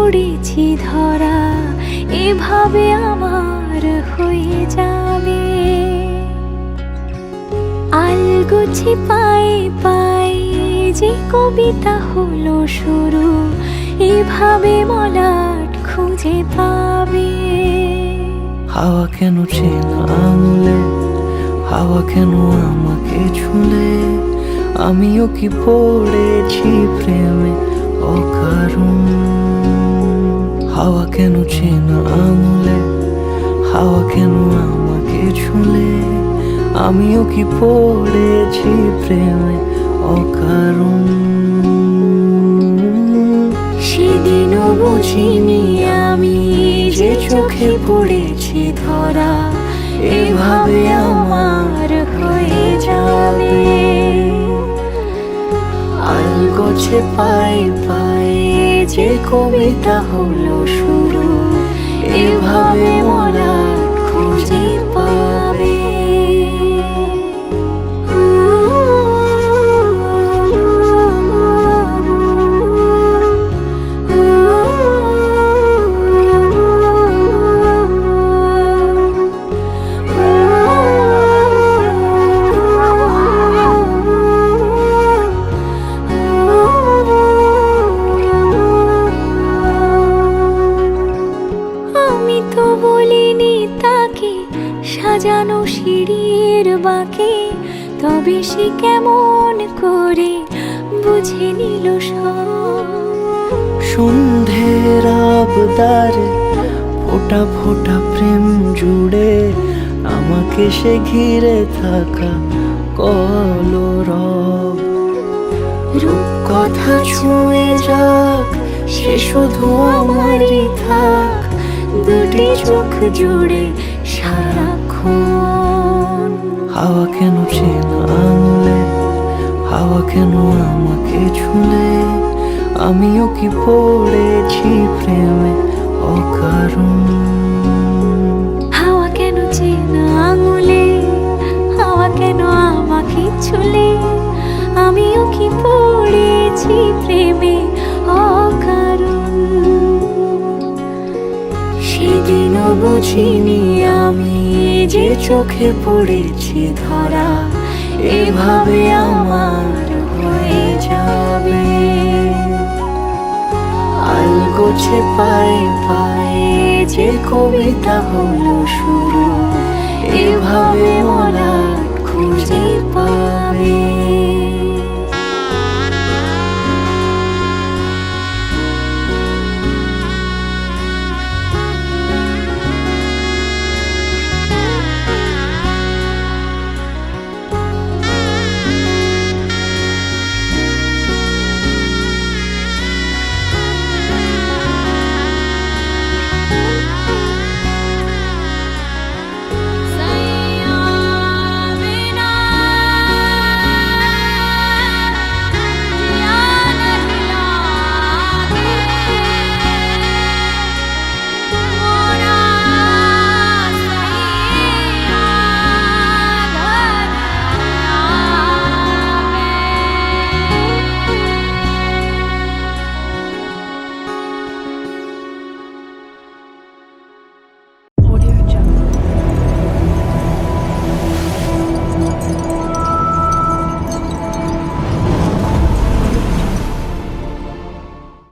পড়েছি ধরা, এভাবে আমার হয়ে যাবে। আলগোছে পায়ে পায়ে যে কবিতা হলো শুরু, এভাবে মলাট খুঁজে পাবে। হাওয়া কেন চেনা আঙুলে, হাওয়া কেন আমাকে ছুলে, আমিও কি পড়েছি প্রেমে অকারণ। হাওয়া কেন চেনা আঙুলে, হাওয়া কেন আমাকে ছুলে, আমিও কি পড়েছি প্রেমে অকারণ। সেদিনও বুঝিনি আমি যে চোখে পড়েছি ধরা, এভাবে আমার হয়ে যাবে। আলগোছে পায়ে পায়ে যে কবিতা হলো শুরু, এভাবে মলাট খুঁজে পাবে। আমি তো বলিনি তাকে সাজানো সিঁড়ির বাঁকে, তবে সে কেমন করে বুঝে নিল সব। সন্ধ্যের আবদারে ফোটা ফোটা প্রেম জুড়ে, আমাকে সে ঘিরে থাকা কলরব। রূপকথা ছুঁয়ে যাক, সে শুধু আমারই থাক, দুটি চোখ জুড়ে সারাক্ষণ। হাওয়া কেন চেনা আঙুলে, হাওয়া কেন আমাকে ছুলে, আমিও কি পড়েছি প্রেমে অকারণ। হাওয়া কেন চেনা আঙুলে, হাওয়া কেন আমাকে ছুলে, আমিও কি পড়েছি প্রেমে অকারণ। সেদিনও বুঝিনি আমি যে চোখে পড়েছি ধরা, এভাবে আমার হয়ে যাবে। আলগোছে পায়ে পায়ে যে কবিতা হলো শুরু, এভাবে মলাট খুঁজে পাবে।